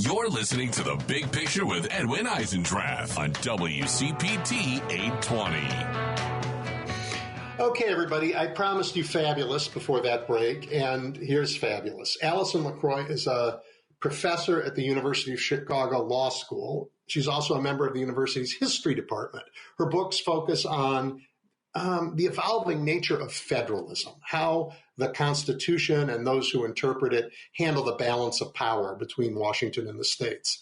You're listening to The Big Picture with Edwin Eisendrath on WCPT 820. Okay, everybody, I promised you fabulous before that break, and here's fabulous. Alison LaCroix is a professor at the University of Chicago Law School. She's also a member of the university's history department. Her books focus on the evolving nature of federalism, how the Constitution and those who interpret it handle the balance of power between Washington and the states.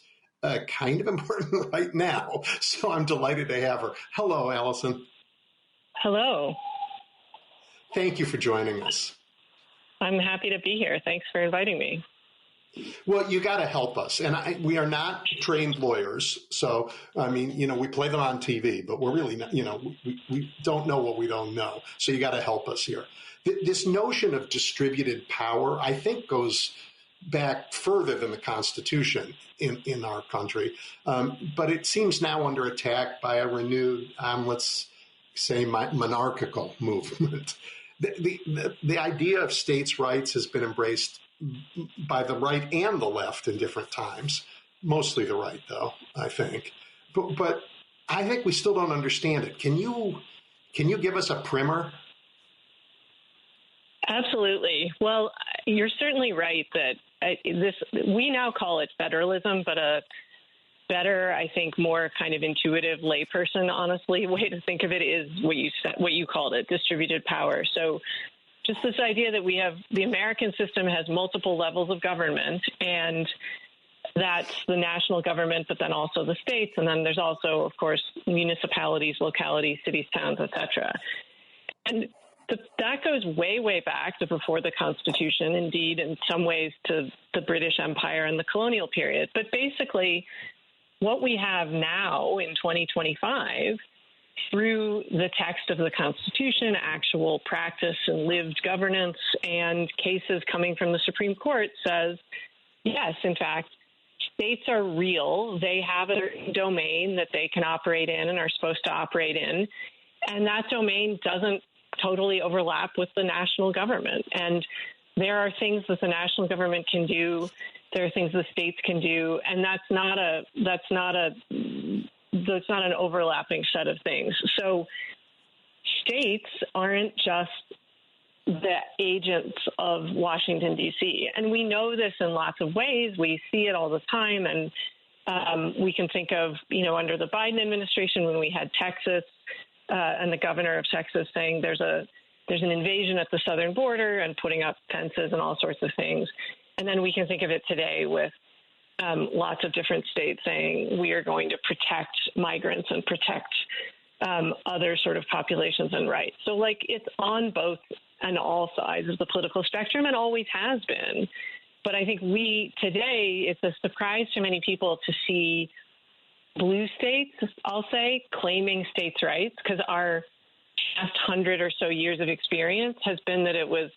Kind of important right now, so I'm delighted to have her. Hello, Alison. Hello. Thank you for joining us. I'm happy to be here. Thanks for inviting me. Well, you got to help us. And we are not trained lawyers. So, I mean, we play them on TV, but we're really not, we don't know what we don't know. So you got to help us here. This notion of distributed power, I think, goes back further than the Constitution in our country. But it seems now under attack by a renewed, let's say, monarchical movement. The idea of states' rights has been embraced by the right and the left in different times, mostly the right, though, I think. But I think we still don't understand it. Can you give us a primer? Absolutely. Well, you're certainly right that we now call it federalism, but a better, I think, more kind of intuitive layperson, honestly, way to think of it is what you called it, distributed power. So just this idea that the American system has multiple levels of government, and that's the national government, but then also the states. And then there's also, of course, municipalities, localities, cities, towns, etc. And that goes way, way back to before the Constitution, indeed, in some ways to the British Empire and the colonial period. But basically, what we have now in 2025, through the text of the Constitution, actual practice and lived governance, and cases coming from the Supreme Court, says, yes, in fact, states are real. They have a domain that they can operate in and are supposed to operate in. And that domain doesn't totally overlap with the national government. And there are things that the national government can do. There are things the states can do. And that's not an overlapping set of things. So states aren't just the agents of Washington, D.C. And we know this in lots of ways. We see it all the time. And we can think of, under the Biden administration, when we had Texas and the governor of Texas saying there's an invasion at the southern border and putting up fences and all sorts of things. And then we can think of it today with lots of different states saying we are going to protect migrants and protect other sort of populations and rights. So, it's on both and all sides of the political spectrum and always has been. But I think today, it's a surprise to many people to see blue states, I'll say, claiming states' rights, because our past 100 or so years of experience has been that it was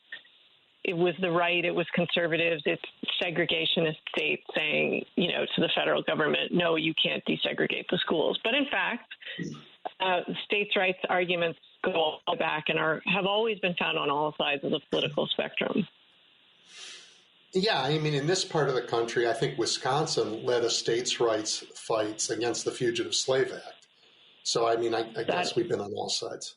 the right, it was conservatives, it's segregationist states saying, to the federal government, no, you can't desegregate the schools. But in fact, states' rights arguments go all the way back and have always been found on all sides of the political spectrum. Yeah, I mean, in this part of the country, I think Wisconsin led a states' rights fights against the Fugitive Slave Act. So, I mean, I guess we've been on all sides.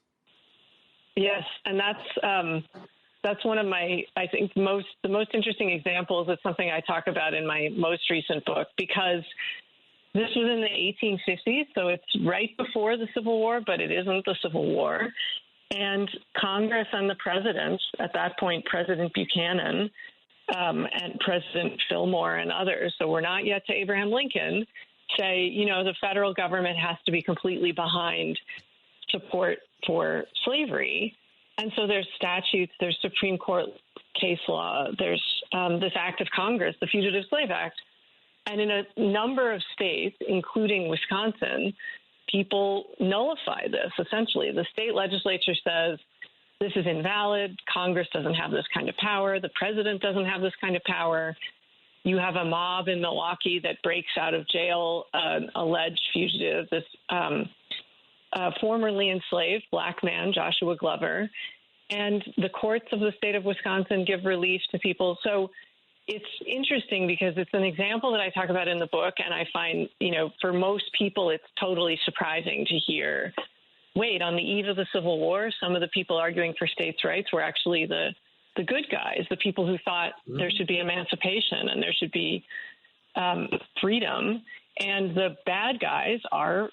Yes, and that's one of my, I think, the most interesting examples. It's something I talk about in my most recent book, because this was in the 1850s, so it's right before the Civil War, but it isn't the Civil War. And Congress and the president, at that point, President Buchanan, and President Fillmore and others, so we're not yet to Abraham Lincoln, say, the federal government has to be completely behind support for slavery. And so there's statutes, there's Supreme Court case law, there's this act of Congress, the Fugitive Slave Act. And in a number of states, including Wisconsin, people nullify this, essentially. The state legislature says, this is invalid. Congress doesn't have this kind of power. The president doesn't have this kind of power. You have a mob in Milwaukee that breaks out of jail, an alleged fugitive, this formerly enslaved black man, Joshua Glover. And the courts of the state of Wisconsin give relief to people. So it's interesting because it's an example that I talk about in the book, and I find, for most people, it's totally surprising to hear, wait, on the eve of the Civil War, some of the people arguing for states' rights were actually the good guys, the people who thought there should be emancipation and there should be freedom, and the bad guys are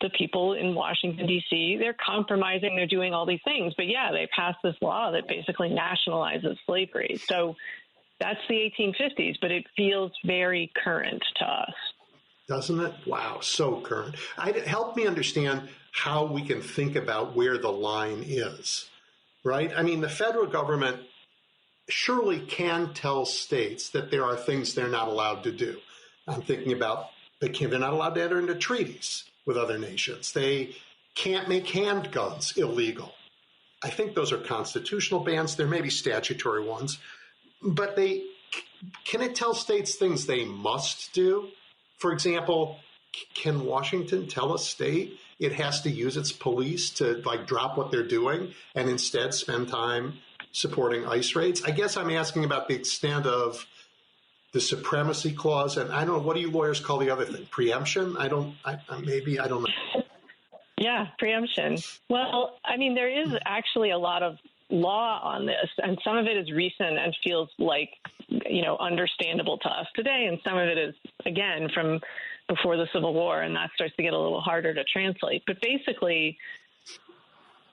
the people in Washington, D.C. They're compromising, they're doing all these things, but yeah, they passed this law that basically nationalizes slavery. So that's the 1850s, but it feels very current to us. Doesn't it? Wow, so current. Help me understand how we can think about where the line is, right? I mean, the federal government surely can tell states that there are things they're not allowed to do. I'm thinking about they're not allowed to enter into treaties with other nations. They can't make handguns illegal. I think those are constitutional bans. There may be statutory ones. But can it tell states things they must do? For example, can Washington tell a state it has to use its police to drop what they're doing and instead spend time supporting ICE raids? I guess I'm asking about the extent of the supremacy clause, and I don't know, what do you lawyers call the other thing? Preemption? I don't know. Yeah, preemption. Well, I mean, there is actually a lot of law on this, and some of it is recent and feels like, understandable to us today, and some of it is, again, from before the Civil War, and that starts to get a little harder to translate. But basically,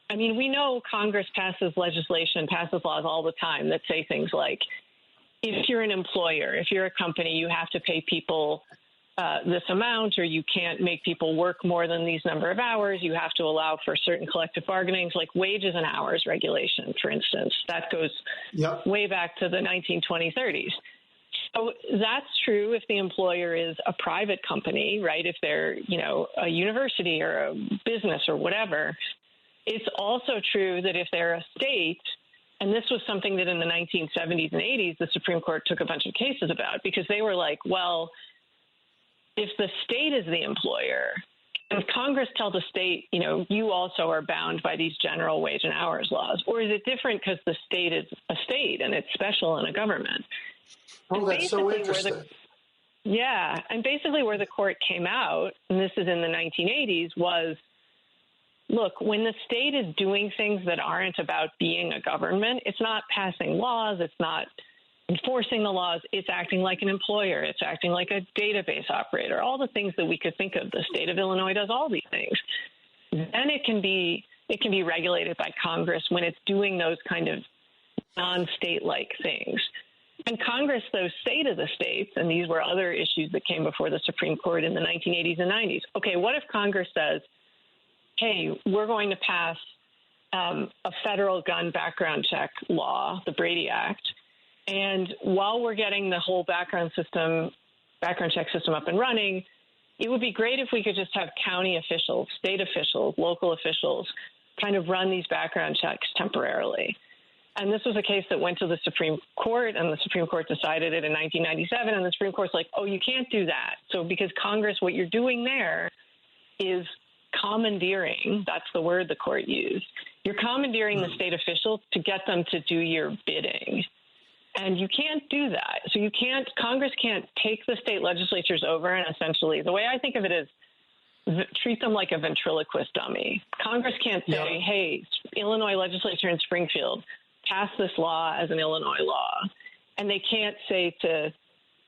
I mean, we know Congress passes laws all the time that say things like, if you're an employer, if you're a company, you have to pay people this amount, or you can't make people work more than these number of hours. You have to allow for certain collective bargainings, like wages and hours regulation, for instance. That goes way back to the 1920s, 30s. So that's true if the employer is a private company, right? If they're, a university or a business or whatever. It's also true that if they're a state, and this was something that in the 1970s and 80s, the Supreme Court took a bunch of cases about, because they were like, well, if the state is the employer, and Congress tells the state, you also are bound by these general wage and hours laws, or is it different because the state is a state and it's special in a government? Oh, that's so interesting. And basically where the court came out, and this is in the 1980s, was, look, when the state is doing things that aren't about being a government, it's not passing laws, it's not enforcing the laws, it's acting like an employer, it's acting like a database operator, all the things that we could think of. The state of Illinois does all these things. Then it can be regulated by Congress when it's doing those kind of non-state-like things. And Congress, though, say to the states, and these were other issues that came before the Supreme Court in the 1980s and 90s, okay, what if Congress says, hey, we're going to pass a federal gun background check law, the Brady Act, and while we're getting the whole background check system up and running, it would be great if we could just have county officials, state officials, local officials kind of run these background checks temporarily. And this was a case that went to the Supreme Court, and the Supreme Court decided it in 1997, and the Supreme Court's like, oh, you can't do that. So because Congress, what you're doing there is commandeering, that's the word the court used, you're commandeering the state officials to get them to do your bidding. And you can't do that. So Congress can't take the state legislatures over and essentially, the way I think of it is, treat them like a ventriloquist dummy. Congress can't say, hey, Illinois legislature in Springfield, pass this law as an Illinois law. And they can't say to,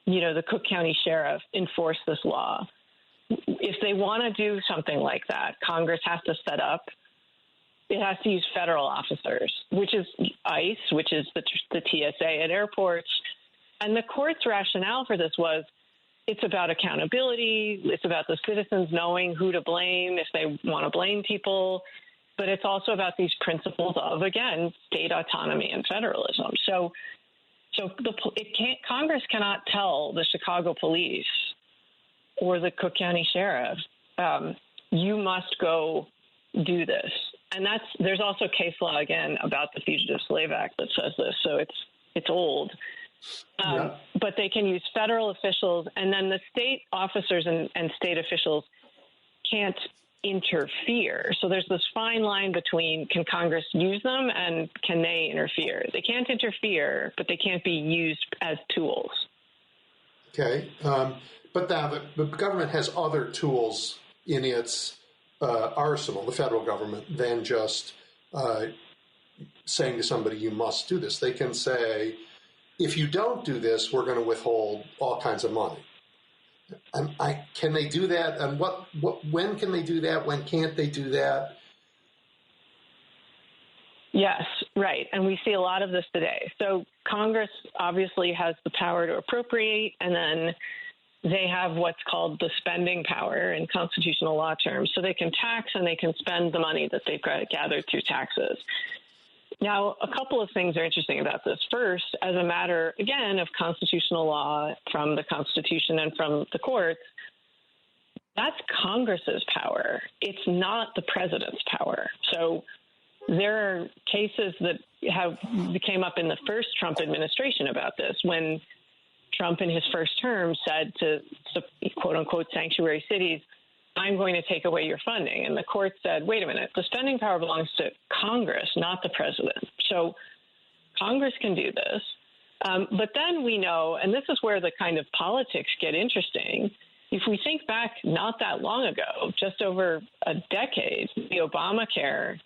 the Cook County sheriff, enforce this law. If they want to do something like that, Congress has to set up, it has to use federal officers, which is ICE, which is the TSA at airports. And the court's rationale for this was, it's about accountability. It's about the citizens knowing who to blame if they want to blame people. But it's also about these principles of, again, state autonomy and federalism. So Congress cannot tell the Chicago police or the Cook County sheriff, you must go do this. And there's also case law, again, about the Fugitive Slave Act that says this. So it's old. But they can use federal officials, and then the state officers and state officials can't interfere. So there's this fine line between can Congress use them and can they interfere? They can't interfere, but they can't be used as tools. Okay. But now the government has other tools in its arsenal, the federal government, than just saying to somebody, you must do this. They can say, if you don't do this, we're going to withhold all kinds of money. And can they do that? And when can they do that? When can't they do that? Yes, right. And we see a lot of this today. So Congress obviously has the power to appropriate, and then they have what's called the spending power in constitutional law terms. So they can tax and they can spend the money that they've gathered through taxes. Now, a couple of things are interesting about this. First, as a matter, again, of constitutional law from the Constitution and from the courts, that's Congress's power. It's not the president's power. So there are cases that came up in the first Trump administration about this, when Trump in his first term said to quote unquote sanctuary cities, I'm going to take away your funding. And the court said, wait a minute, the spending power belongs to Congress, not the president. So Congress can do this. But then we know, and this is where the kind of politics get interesting, if we think back not that long ago, just over a decade, the Obamacare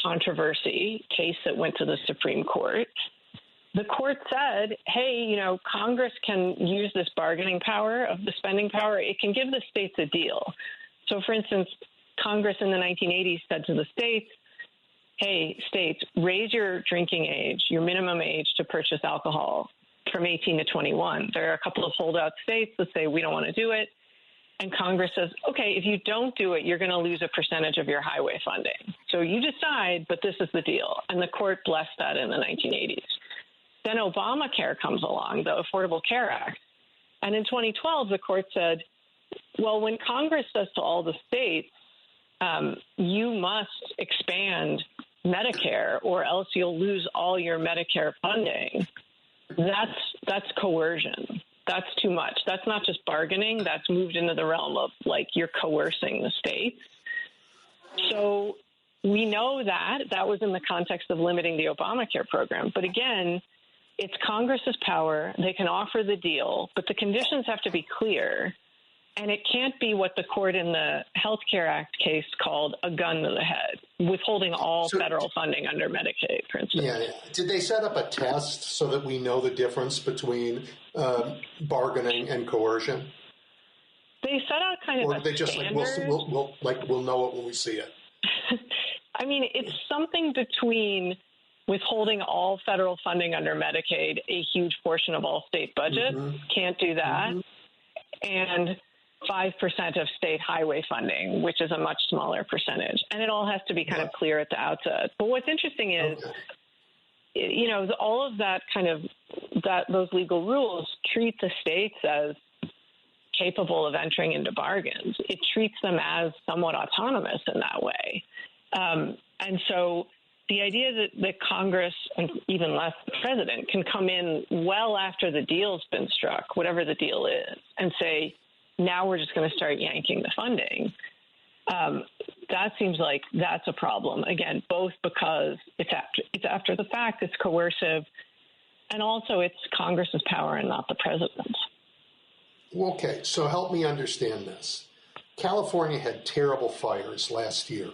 controversy case that went to the Supreme Court, the court said, hey, Congress can use this bargaining power of the spending power. It can give the states a deal. So, for instance, Congress in the 1980s said to the states, hey, states, raise your drinking age, your minimum age to purchase alcohol from 18 to 21. There are a couple of holdout states that say we don't want to do it. And Congress says, okay, if you don't do it, you're going to lose a percentage of your highway funding. So you decide, but this is the deal. And the court blessed that in the 1980s. Then Obamacare comes along, the Affordable Care Act. And in 2012, the court said, well, when Congress says to all the states, you must expand Medicare or else you'll lose all your Medicare funding, that's coercion. That's too much. That's not just bargaining. That's moved into the realm of, like, you're coercing the states. So we know that was in the context of limiting the Obamacare program. But again, it's Congress's power. They can offer the deal, but the conditions have to be clear. And it can't be what the court in the Health Care Act case called a gun to the head, withholding all federal funding under Medicaid, for instance. Yeah. Did they set up a test so that we know the difference between bargaining and coercion? They set out kind of a standard. Or they just we'll know it when we see it? I mean, it's something between withholding all federal funding under Medicaid, a huge portion of all state budgets, can't do that, and 5% of state highway funding, which is a much smaller percentage. And it all has to be kind of clear at the outset. But what's interesting is, all of that those legal rules treat the states as capable of entering into bargains. It treats them as somewhat autonomous in that way. And so the idea that Congress, and even less the president, can come in well after the deal's been struck, whatever the deal is, and say, now we're just going to start yanking the funding, that seems like that's a problem. Again, both because it's after the fact, it's coercive, and also it's Congress's power and not the president's. Okay, so help me understand this. California had terrible fires last year.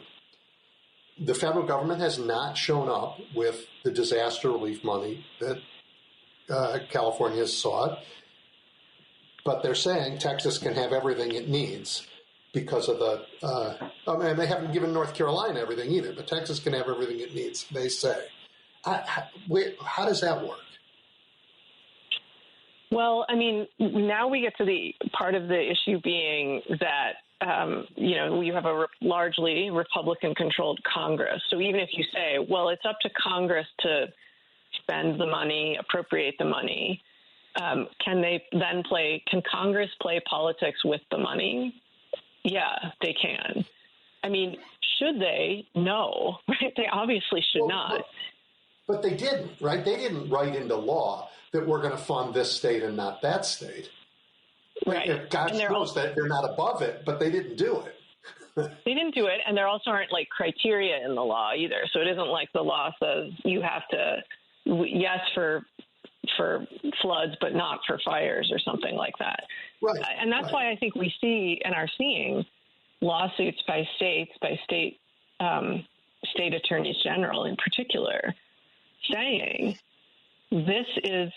The federal government has not shown up with the disaster relief money that California has sought, but they're saying Texas can have everything it needs because of and they haven't given North Carolina everything either, but Texas can have everything it needs, they say. How does that work? Well, I mean, now we get to the part of the issue being that you have a largely Republican-controlled Congress. So even if you say, well, it's up to Congress to spend the money, appropriate the money, can Congress play politics with the money? Yeah, they can. I mean, should they? No, right? They obviously should not. But they didn't, right? They didn't write into law that we're going to fund this state and not that state. Right. God knows that they're not above it, but they didn't do it. They didn't do it, and there also aren't like criteria in the law either. So it isn't like the law says you have to, yes, for floods, but not for fires or something like that. Right. And that's why I think we see and are seeing lawsuits by states, by state attorneys general in particular, saying this is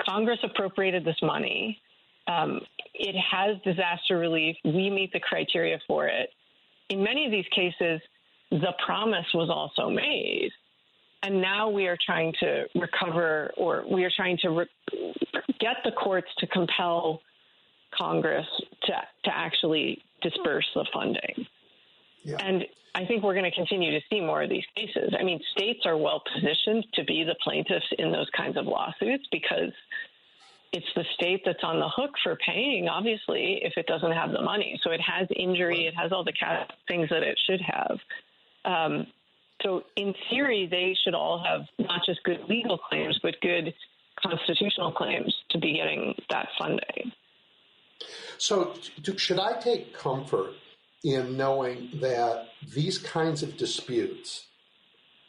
Congress appropriated this money. It has disaster relief. We meet the criteria for it. In many of these cases, the promise was also made. And now we are trying to recover, or we are trying to get the courts to compel Congress to actually disperse the funding. Yeah. And I think we're going to continue to see more of these cases. I mean, states are well positioned to be the plaintiffs in those kinds of lawsuits because it's the state that's on the hook for paying, obviously, if it doesn't have the money. So it has injury, it has all the things that it should have. So in theory, they should all have not just good legal claims, but good constitutional claims to be getting that funding. So should I take comfort in knowing that these kinds of disputes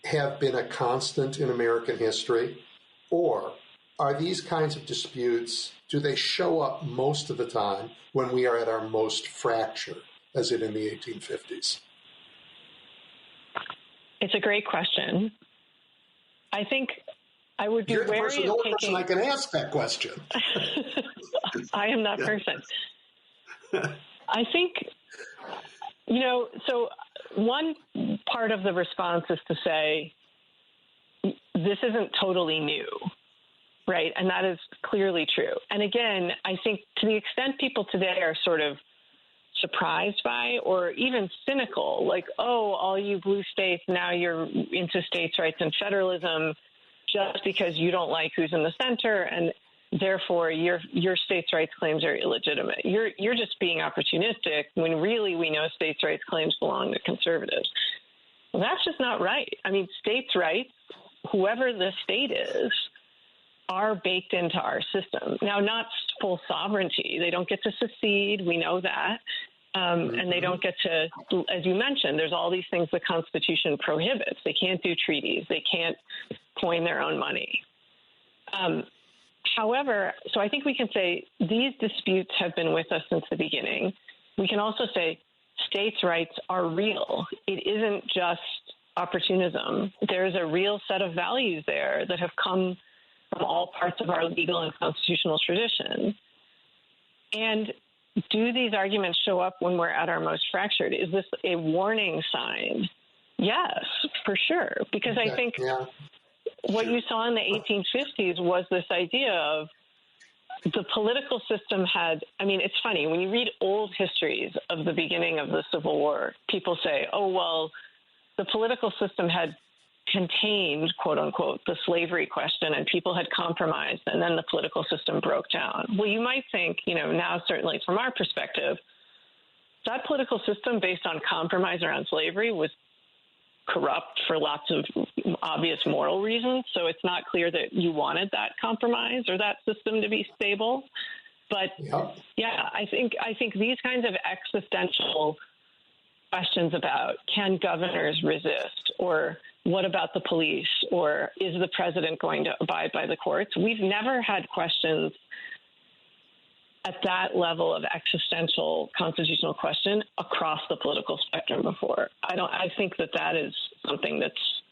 have been a constant in American history? Or are these kinds of disputes, do they show up most of the time when we are at our most fractured, as in the 1850s? It's a great question. I think I would be You're wary the of only person I can ask that question. I am that person. I think, so one part of the response is to say, this isn't totally new, right? And that is clearly true. And again, I think to the extent people today are sort of surprised by or even cynical, like, oh, all you blue states, now you're into states' rights and federalism just because you don't like who's in the center, and therefore your states' rights claims are illegitimate. You're just being opportunistic when really we know states' rights claims belong to conservatives. Well, that's just not right. I mean, states' rights, whoever the state is, are baked into our system. Now, not full sovereignty. They don't get to secede. We know that. And they don't get to, as you mentioned, there's all these things the Constitution prohibits. They can't do treaties. They can't coin their own money. However, so I think we can say these disputes have been with us since the beginning. We can also say states' rights are real. It isn't just opportunism. There's a real set of values there that have come from all parts of our legal and constitutional tradition. And do these arguments show up when we're at our most fractured? Is this a warning sign? Yes, for sure. Because I think what you saw in the 1850s was this idea of the political system had, I mean, it's funny, when you read old histories of the beginning of the Civil War, people say, oh, well, the political system had contained, quote unquote, the slavery question, and people had compromised, and then the political system broke down. Well, you might think, now certainly from our perspective, that political system based on compromise around slavery was corrupt for lots of obvious moral reasons. So it's not clear that you wanted that compromise or that system to be stable. But I think these kinds of existential questions about can governors resist, or what about the police, or is the president going to abide by the courts? We've never had questions at that level of existential constitutional question across the political spectrum before. I think that is something that's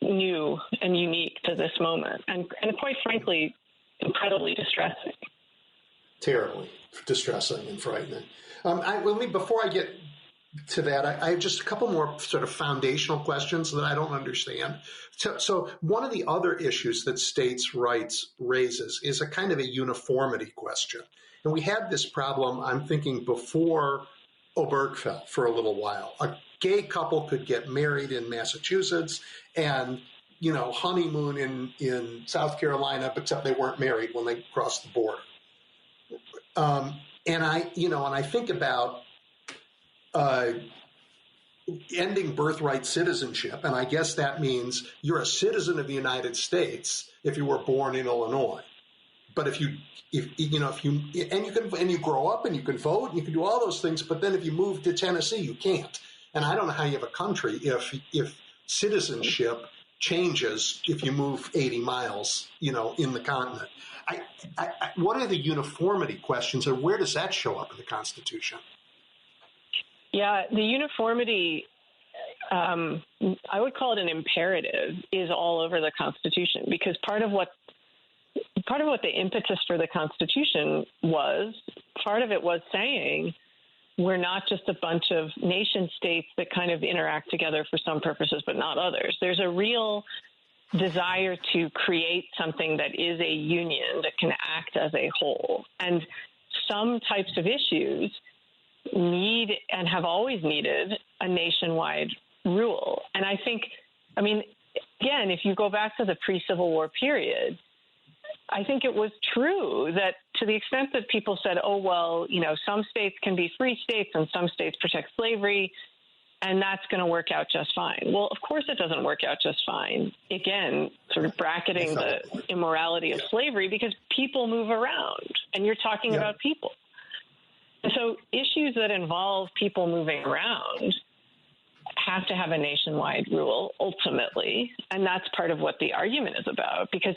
new and unique to this moment, and quite frankly, incredibly distressing. Terribly distressing and frightening. Before I get to that, I have just a couple more sort of foundational questions that I don't understand. So one of the other issues that states' rights raises is a kind of a uniformity question. And we had this problem, I'm thinking, before Obergefell for a little while. A gay couple could get married in Massachusetts and, honeymoon in South Carolina, except they weren't married when they crossed the border. And I think about ending birthright citizenship, and I guess that means you're a citizen of the United States if you were born in Illinois. But if you grow up and you can vote and you can do all those things, but then if you move to Tennessee, you can't. And I don't know how you have a country if citizenship changes if you move 80 miles, in the continent. What are the uniformity questions, and where does that show up in the Constitution? Yeah, the uniformity, I would call it an imperative, is all over the Constitution, because part of what the impetus for the Constitution was, part of it was saying we're not just a bunch of nation states that kind of interact together for some purposes but not others. There's a real desire to create something that is a union that can act as a whole. And some types of issues need and have always needed a nationwide rule. And I think, again, if you go back to the pre-Civil War period, I think it was true that to the extent that people said, some states can be free states and some states protect slavery, and that's going to work out just fine. Well, of course it doesn't work out just fine. Again, sort of bracketing the immorality of slavery, because people move around, and you're talking about people. And so issues that involve people moving around have to have a nationwide rule ultimately, and that's part of what the argument is about, because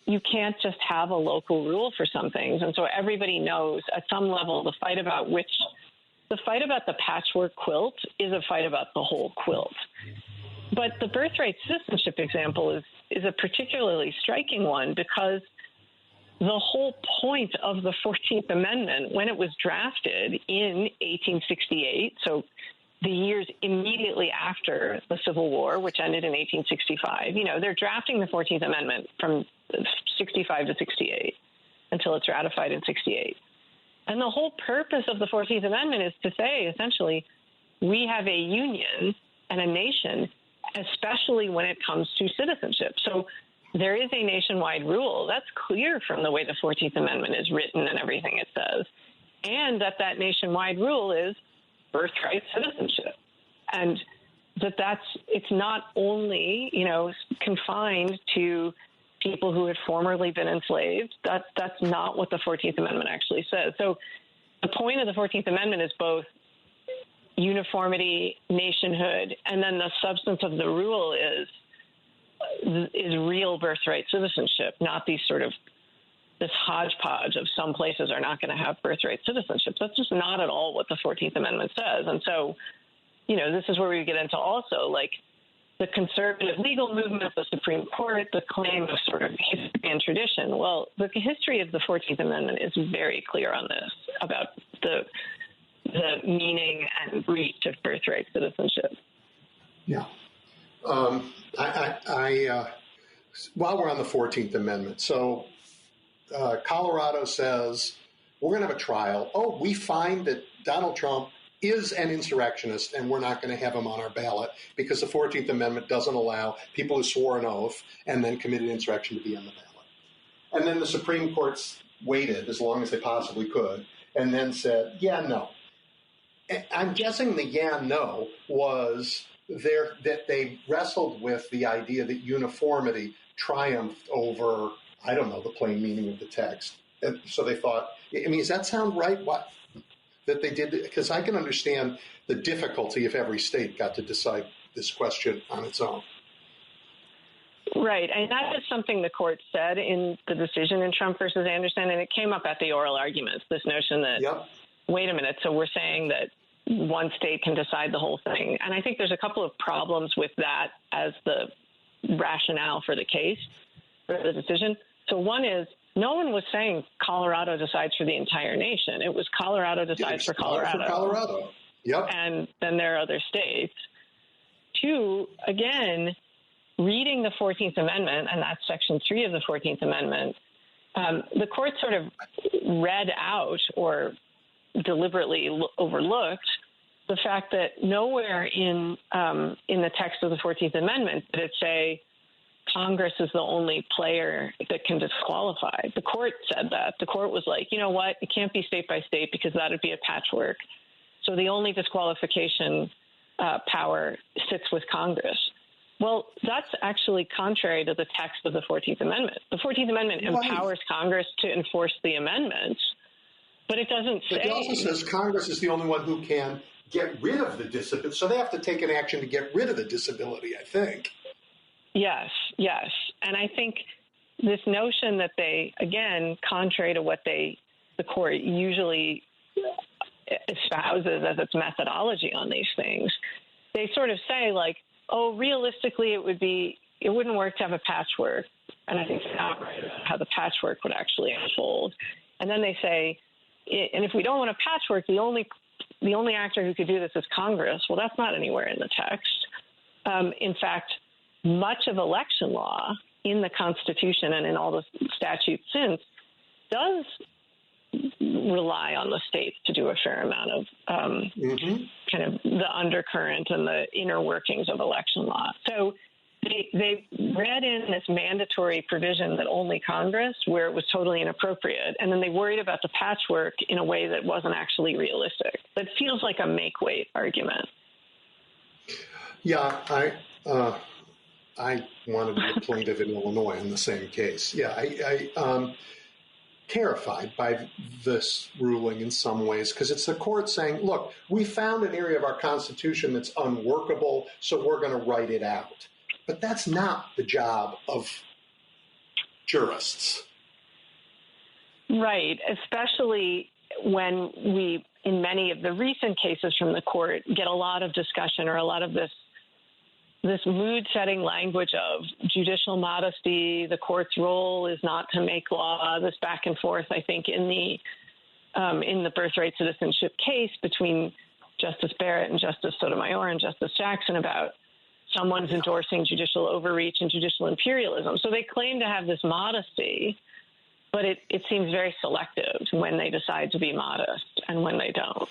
you can't just have a local rule for some things. And so everybody knows at some level the fight about the patchwork quilt is a fight about the whole quilt. But the birthright citizenship example is a particularly striking one, because the whole point of the 14th Amendment, when it was drafted in 1868, so the years immediately after the Civil War, which ended in 1865, they're drafting the 14th Amendment from 65 to 68 until it's ratified in 68. And the whole purpose of the 14th Amendment is to say, essentially, we have a union and a nation, especially when it comes to citizenship. So there is a nationwide rule. That's clear from the way the 14th Amendment is written and everything it says. And that nationwide rule is birthright citizenship. And it's not only, confined to people who had formerly been enslaved. That's not what the 14th Amendment actually says. So the point of the 14th Amendment is both uniformity, nationhood, and then the substance of the rule is real birthright citizenship, not this hodgepodge of some places are not going to have birthright citizenship. That's just not at all what the 14th Amendment says. And so, this is where we get into also the conservative legal movement, the Supreme Court, the claim of sort of history and tradition. Well, the history of the 14th Amendment is very clear on this, about the meaning and reach of birthright citizenship. Yeah. While we're on the 14th Amendment, so Colorado says, we're going to have a trial. Oh, we find that Donald Trump is an insurrectionist, and we're not going to have him on our ballot because the 14th Amendment doesn't allow people who swore an oath and then committed insurrection to be on the ballot. And then the Supreme Court's waited as long as they possibly could and then said, yeah, no. I'm guessing the yeah, no was that they wrestled with the idea that uniformity triumphed over, I don't know, the plain meaning of the text. And so they thought, does that sound right? What? That they did, because I can understand the difficulty if every state got to decide this question on its own. Right, and that is something the court said in the decision in Trump versus Anderson, and it came up at the oral arguments, this notion that, wait a minute, so we're saying that one state can decide the whole thing. And I think there's a couple of problems with that as the rationale for the case, for the decision. So one is, no one was saying Colorado decides for the entire nation. It was Colorado decides for Colorado. Yep. And then there are other states. Two, again, reading the 14th Amendment, and that's Section 3 of the 14th Amendment, the court sort of read out or deliberately overlooked the fact that nowhere in the text of the 14th Amendment did it say Congress is the only player that can disqualify. The court said that. The court was like, you know what, it can't be state by state because that would be a patchwork. So the only disqualification power sits with Congress. Well, that's actually contrary to the text of the 14th Amendment. The 14th Amendment empowers Congress to enforce the amendments, but it doesn't say... But it also says Congress is the only one who can get rid of the disability. So they have to take an action to get rid of the disability, I think. Yes. And I think this notion that they, again, contrary to what the court usually espouses as its methodology on these things, they sort of say, like, oh, realistically, it wouldn't work to have a patchwork. And I think they're not right about how the patchwork would actually unfold. And then they say, and if we don't want a patchwork, the only actor who could do this is Congress. Well, that's not anywhere in the text. In fact, much of election law in the Constitution and in all the statutes since does rely on the states to do a fair amount of kind of the undercurrent and the inner workings of election law. So they read in this mandatory provision that only Congress, where it was totally inappropriate, and then they worried about the patchwork in a way that wasn't actually realistic. That feels like a make-weight argument. Yeah, I want to be a plaintiff in Illinois in the same case. Yeah, I terrified by this ruling in some ways, because it's the court saying, look, we found an area of our Constitution that's unworkable, so we're going to write it out. But that's not the job of jurists. Right, especially when we, in many of the recent cases from the court, get a lot of discussion or a lot of this mood-setting language of judicial modesty, the court's role is not to make law, this back and forth, I think, in the birthright citizenship case between Justice Barrett and Justice Sotomayor and Justice Jackson about someone's endorsing judicial overreach and judicial imperialism. So they claim to have this modesty, but it seems very selective when they decide to be modest and when they don't.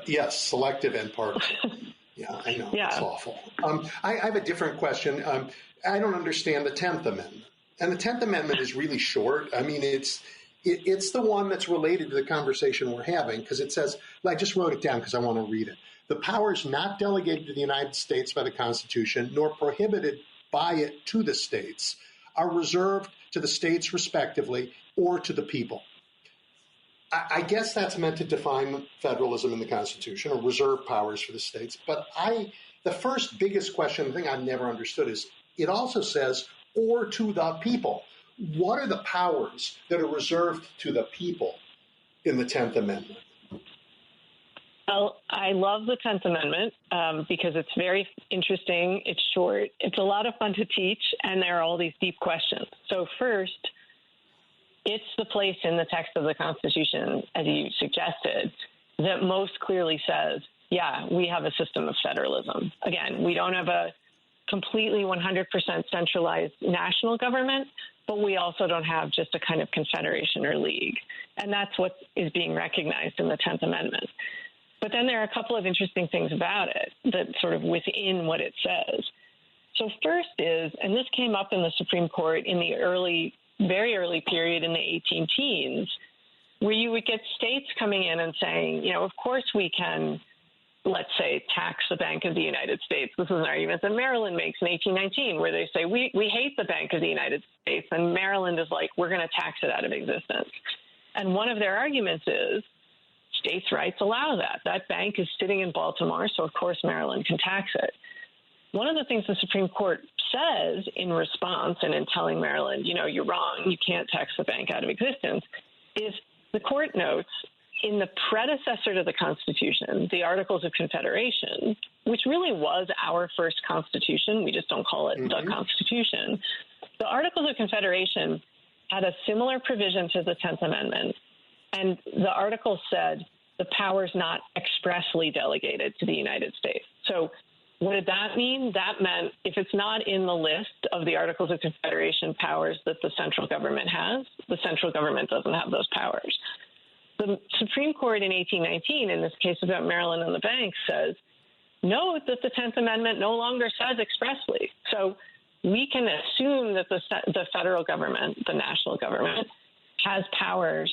Yes, selective and partial. Yeah, I know. Yeah. It's awful. I have a different question. I don't understand the 10th Amendment. And the 10th Amendment is really short. I mean, it's the one that's related to the conversation we're having, because it says, I just wrote it down because I want to read it. The powers not delegated to the United States by the Constitution, nor prohibited by it to the states, are reserved to the states respectively or to the people. I guess that's meant to define federalism in the Constitution or reserve powers for the states. But the first biggest question, the thing I've never understood is it also says, or to the people. What are the powers that are reserved to the people in the 10th Amendment? Well, I love the 10th Amendment because it's very interesting. It's short. It's a lot of fun to teach, and there are all these deep questions. So first, it's the place in the text of the Constitution, as you suggested, that most clearly says, yeah, we have a system of federalism. Again, we don't have a completely 100% centralized national government, but we also don't have just a kind of confederation or league. And that's what is being recognized in the 10th Amendment. But then there are a couple of interesting things about it that sort of within what it says. So first is, and this came up in the Supreme Court in the very early period in the 18 teens, where you would get states coming in and saying, of course we can, let's say, tax the Bank of the United States. This is an argument that Maryland makes in 1819, where they say, we hate the Bank of the United States, and Maryland is like, we're going to tax it out of existence. And one of their arguments is, states' rights allow that. That bank is sitting in Baltimore, so of course Maryland can tax it. One of the things the Supreme Court says in response and in telling Maryland, you're wrong, you can't tax the bank out of existence, is the court notes in the predecessor to the Constitution, the Articles of Confederation, which really was our first Constitution, we just don't call it the Constitution, the Articles of Confederation had a similar provision to the 10th Amendment, and the article said the powers not expressly delegated to the United States. So what did that mean? That meant if it's not in the list of the Articles of Confederation powers that the central government has, the central government doesn't have those powers. The Supreme Court in 1819, in this case about Maryland and the banks, says, note that the 10th Amendment no longer says expressly. So we can assume that the federal government, the national government, has powers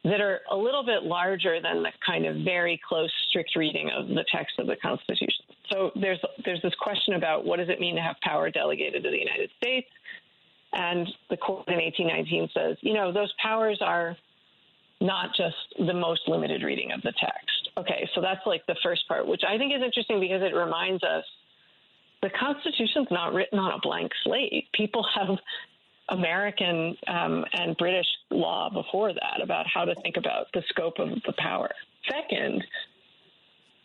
that are a little bit larger than the kind of very close, strict reading of the text of the Constitution. So there's this question about what does it mean to have power delegated to the United States? And the court in 1819 says, those powers are not just the most limited reading of the text. Okay, so that's like the first part, which I think is interesting because it reminds us the Constitution's not written on a blank slate. People have American and British law before that about how to think about the scope of the power. Second,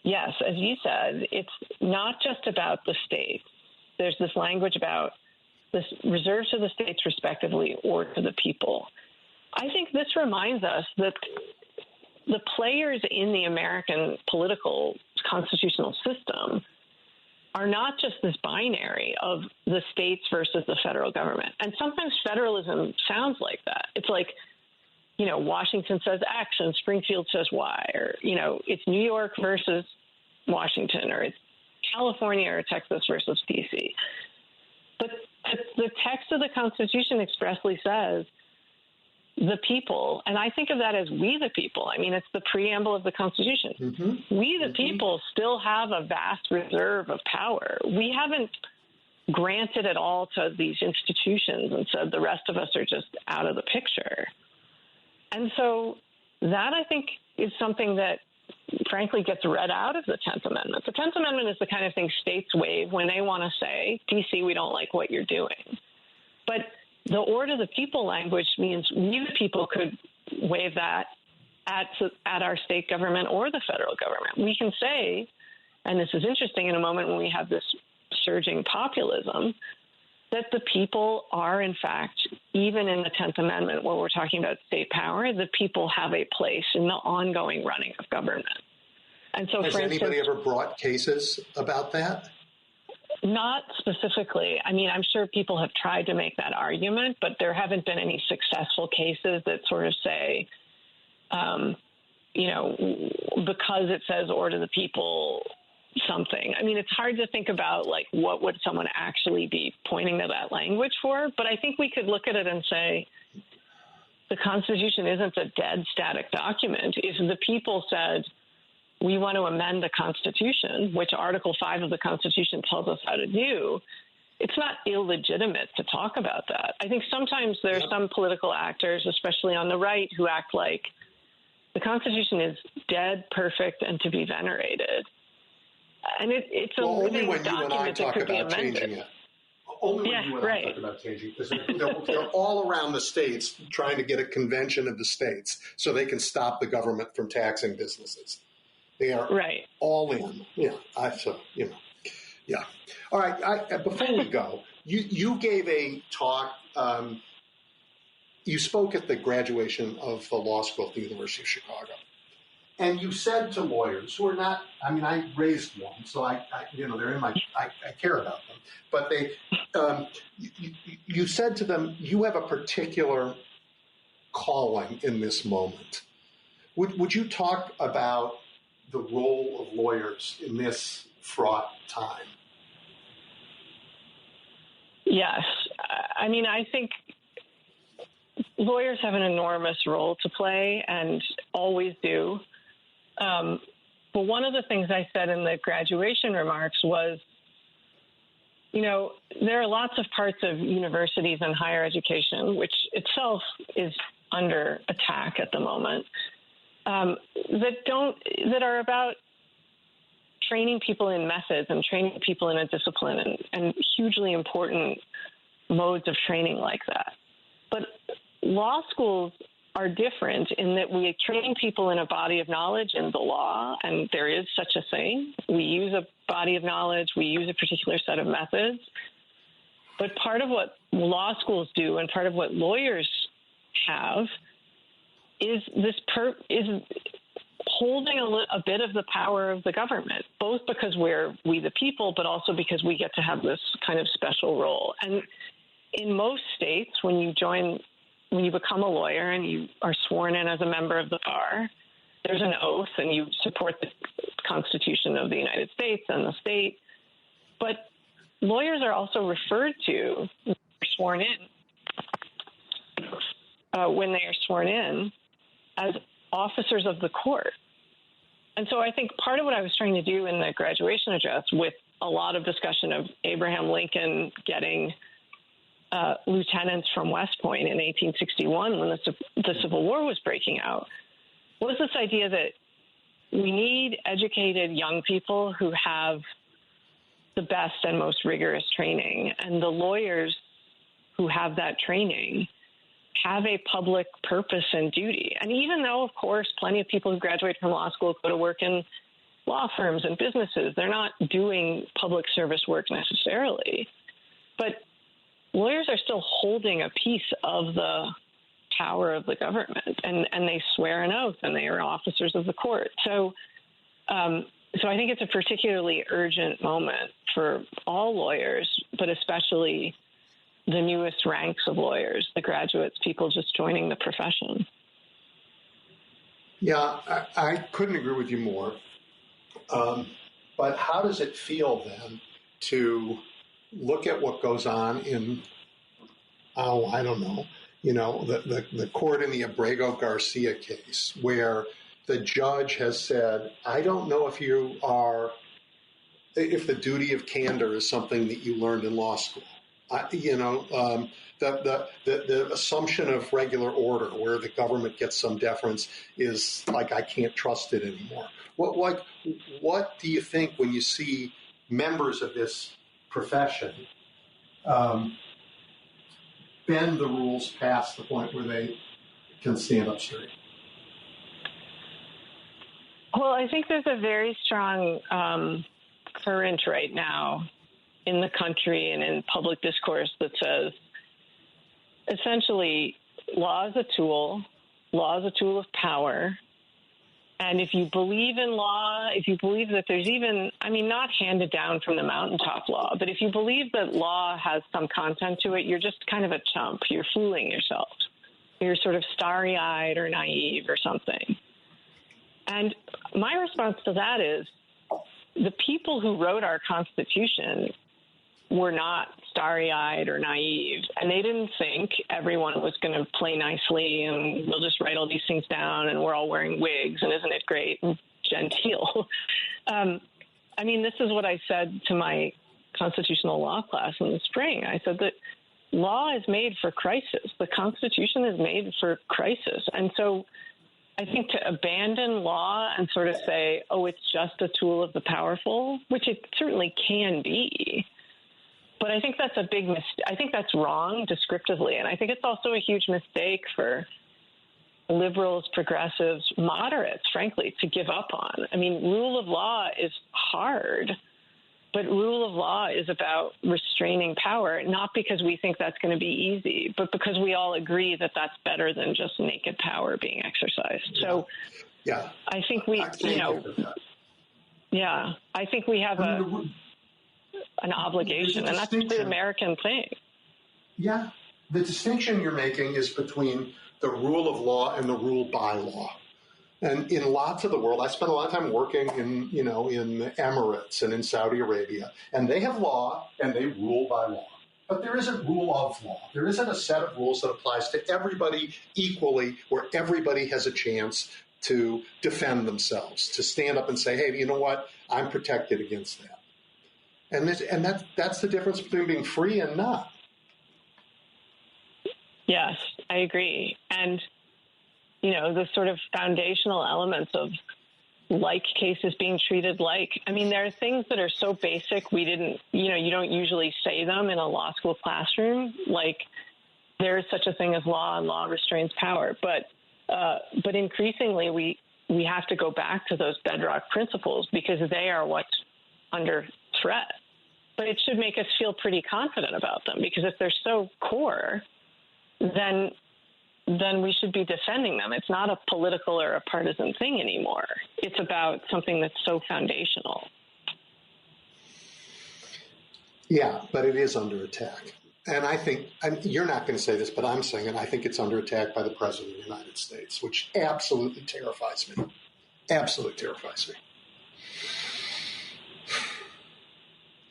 yes, as you said, it's not just about the states. There's this language about this reserved to the states respectively or to the people. I think this reminds us that the players in the American political constitutional system are not just this binary of the states versus the federal government. And sometimes federalism sounds like that. It's like, Washington says X and Springfield says Y, or, it's New York versus Washington, or it's California or Texas versus D.C. But the text of the Constitution expressly says the people, and I think of that as we the people. I mean, it's the preamble of the Constitution. Mm-hmm. We the people still have a vast reserve of power. We haven't granted it all to these institutions and said the rest of us are just out of the picture. And so that, I think, is something that, frankly, gets read out of the 10th Amendment. The 10th Amendment is the kind of thing states waive when they want to say, D.C., we don't like what you're doing. But the or to the people language means we the people could waive that at our state government or the federal government. We can say, and this is interesting in a moment when we have this surging populism, that the people are, in fact, even in the 10th Amendment, where we're talking about state power, the people have a place in the ongoing running of government. And so, has anybody ever brought cases about that? Not specifically. I mean, I'm sure people have tried to make that argument, but there haven't been any successful cases that sort of say, because it says or to the people something. I mean, it's hard to think about, like, what would someone actually be pointing to that language for? But I think we could look at it and say the Constitution isn't a dead, static document. If the people said, we want to amend the Constitution, which Article 5 of the Constitution tells us how to do, it's not illegitimate to talk about that. I think sometimes there are some political actors, especially on the right, who act like the Constitution is dead, perfect, and to be venerated. And it's a living document that could be amended. Only when you and I talk about changing, because they're all around the states trying to get a convention of the states so they can stop the government from taxing businesses. They are all in. Yeah, yeah. All right. Before we go, you gave a talk. You spoke at the graduation of the law school at the University of Chicago, and you said to lawyers who are not. I mean, I raised one, so they're in my. I care about them, but they. You said to them, you have a particular calling in this moment. Would you talk about the role of lawyers in this fraught time? Yes. I mean, I think lawyers have an enormous role to play and always do. But one of the things I said in the graduation remarks was, there are lots of parts of universities and higher education, which itself is under attack at the moment, that are about training people in methods and training people in a discipline and hugely important modes of training like that. But law schools are different in that we are training people in a body of knowledge in the law, and there is such a thing. We use a body of knowledge. We use a particular set of methods. But part of what law schools do and part of what lawyers have is holding a bit of the power of the government, both because we're we the people, but also because we get to have this kind of special role. And in most states, when you become a lawyer and you are sworn in as a member of the bar, there's an oath and you support the Constitution of the United States and the state. But lawyers are also referred to sworn in when they are sworn in as officers of the court. And so I think part of what I was trying to do in the graduation address, with a lot of discussion of Abraham Lincoln getting lieutenants from West Point in 1861 when the Civil War was breaking out, was this idea that we need educated young people who have the best and most rigorous training, and the lawyers who have that training have a public purpose and duty. And even though, of course, plenty of people who graduate from law school go to work in law firms and businesses, they're not doing public service work necessarily. But lawyers are still holding a piece of the power of the government, and they swear an oath, and they are officers of the court. So I think it's a particularly urgent moment for all lawyers, but especially the newest ranks of lawyers, the graduates, people just joining the profession. Yeah, I couldn't agree with you more. But how does it feel then to look at what goes on in, I don't know, the court in the Abrego Garcia case, where the judge has said, I don't know if the duty of candor is something that you learned in law school. The assumption of regular order, where the government gets some deference, is like, I can't trust it anymore. What do you think when you see members of this profession bend the rules past the point where they can stand up straight? Well, I think there's a very strong current right now in the country and in public discourse that says, essentially, law is a tool of power. And if you believe in law, if you believe that there's even, not handed down from the mountaintop law, but if you believe that law has some content to it, you're just kind of a chump. You're fooling yourself. You're sort of starry-eyed or naive or something. And my response to that is, the people who wrote our Constitution were not starry-eyed or naive, and they didn't think everyone was going to play nicely and we'll just write all these things down and we're all wearing wigs and isn't it great and genteel. This is what I said to my constitutional law class in the spring. I said that law is made for crisis. The Constitution is made for crisis. And so I think to abandon law and sort of say, oh, it's just a tool of the powerful, which it certainly can be, but I think that's a big mistake. I think that's wrong descriptively. And I think it's also a huge mistake for liberals, progressives, moderates, frankly, to give up on. Rule of law is hard, but rule of law is about restraining power, not because we think that's going to be easy, but because we all agree that that's better than just naked power being exercised. So yeah, I think I think we have an obligation, and that's the American thing. Yeah. The distinction you're making is between the rule of law and the rule by law. And in lots of the world, I spent a lot of time working in the Emirates and in Saudi Arabia, and they have law and they rule by law. But there isn't rule of law. There isn't a set of rules that applies to everybody equally, where everybody has a chance to defend themselves, to stand up and say, hey, you know what? I'm protected against that. And that's the difference between being free and not. Yes, I agree. And, the sort of foundational elements of like cases being treated like, there are things that are so basic you don't usually say them in a law school classroom, like there is such a thing as law and law restrains power. But increasingly we have to go back to those bedrock principles because they are what's under threat. But it should make us feel pretty confident about them, because if they're so core, then we should be defending them. It's not a political or a partisan thing anymore. It's about something that's so foundational. Yeah, but it is under attack. And I think, you're not going to say this, but I'm saying it, I think it's under attack by the President of the United States, which absolutely terrifies me. Absolutely terrifies me.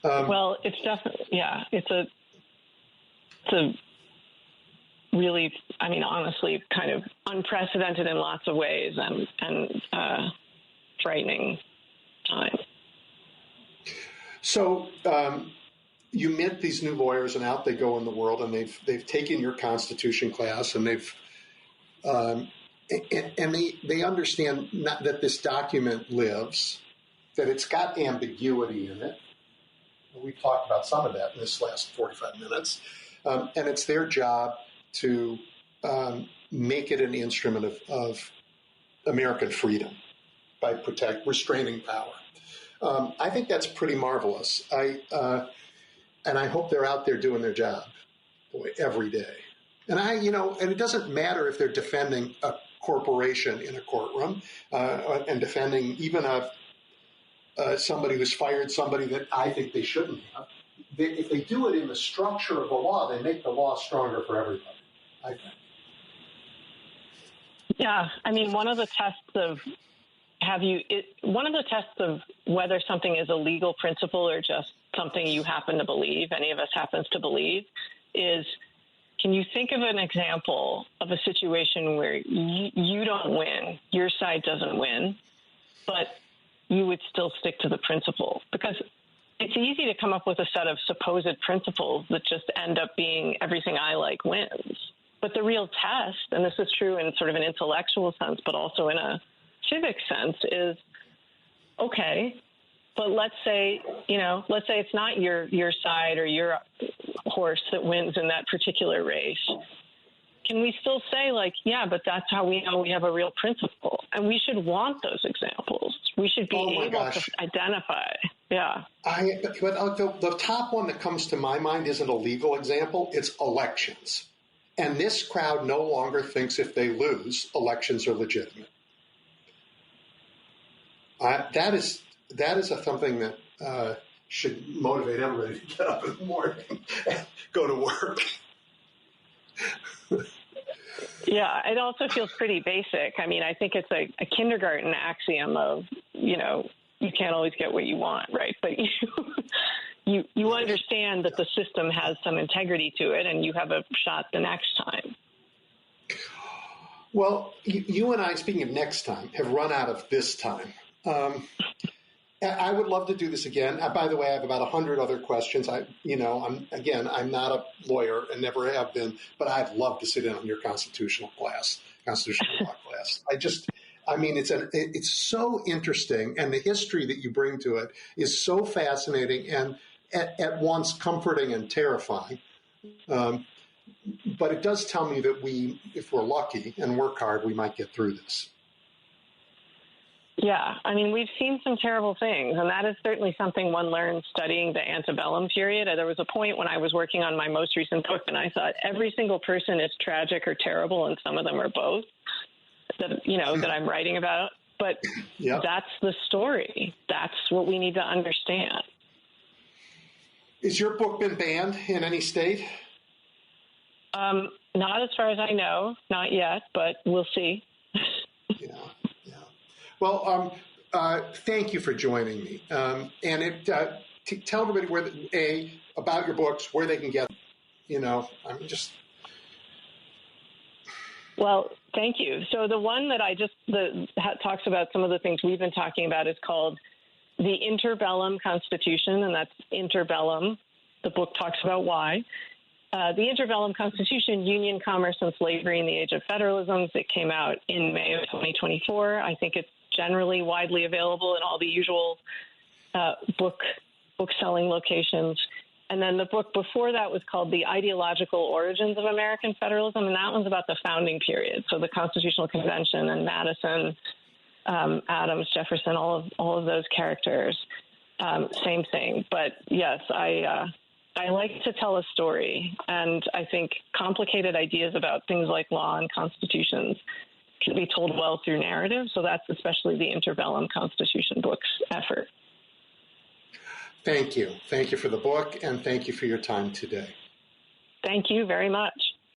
Well, it's definitely, it's a really, honestly, kind of unprecedented in lots of ways and frightening time. So you meet these new lawyers, and out they go in the world, and they've taken your Constitution class, and they understand not that this document lives, that it's got ambiguity in it. We've talked about some of that in this last 45 minutes, and it's their job to make it an instrument of American freedom by restraining power. I think that's pretty marvelous. And I hope they're out there doing their job, boy, every day. And and it doesn't matter if they're defending a corporation in a courtroom and defending even somebody who's fired somebody that I think they shouldn't have. If they do it in the structure of the law, they make the law stronger for everybody, I think. Yeah, I mean, one of the tests of whether something is a legal principle or just something you happen to believe, any of us happens to believe, is can you think of an example of a situation where you don't win, your side doesn't win, but you would still stick to the principle? Because it's easy to come up with a set of supposed principles that just end up being everything I like wins. But the real test, and this is true in sort of an intellectual sense, but also in a civic sense, is, okay, but let's say it's not your side or your horse that wins in that particular race. Can we still say, yeah, but that's how we know we have a real principle? And we should want those examples. We should be able to identify. Yeah. But the top one that comes to my mind isn't a legal example. It's elections. And this crowd no longer thinks if they lose, elections are legitimate. That is something that should motivate everybody to get up in the morning and go to work. Yeah, it also feels pretty basic. I mean, I think it's a kindergarten axiom of, you can't always get what you want, right? But you understand that the system has some integrity to it, and you have a shot the next time. Well, you and I, speaking of next time, have run out of this time. I would love to do this again. By the way, I have about 100 other questions. I'm not a lawyer and never have been, but I'd love to sit in on your constitutional law class. It's so interesting, and the history that you bring to it is so fascinating and at once comforting and terrifying. But it does tell me that if we're lucky and work hard, we might get through this. Yeah, I mean, we've seen some terrible things, and that is certainly something one learns studying the antebellum period. There was a point when I was working on my most recent book, and I thought every single person is tragic or terrible, and some of them are both, that I'm writing about. But That's the story. That's what we need to understand. Has your book been banned in any state? Not as far as I know, not yet, but we'll see. Yeah. Well, thank you for joining me. Tell everybody about your books, where they can get them. Well, thank you. So the one that talks about some of the things we've been talking about is called The Interbellum Constitution, and that's interbellum. The book talks about why. The Interbellum Constitution, Union, Commerce, and Slavery in the Age of Federalism. It came out in May of 2024. I think it's generally widely available in all the usual book-selling locations. And then the book before that was called The Ideological Origins of American Federalism, and that one's about the founding period. So the Constitutional Convention and Madison, Adams, Jefferson, all of those characters. Same thing. But yes, I like to tell a story, and I think complicated ideas about things like law and constitutions can be told well through narrative. So that's especially the Interbellum Constitution book's effort. Thank you. Thank you for the book, and thank you for your time today. Thank you very much.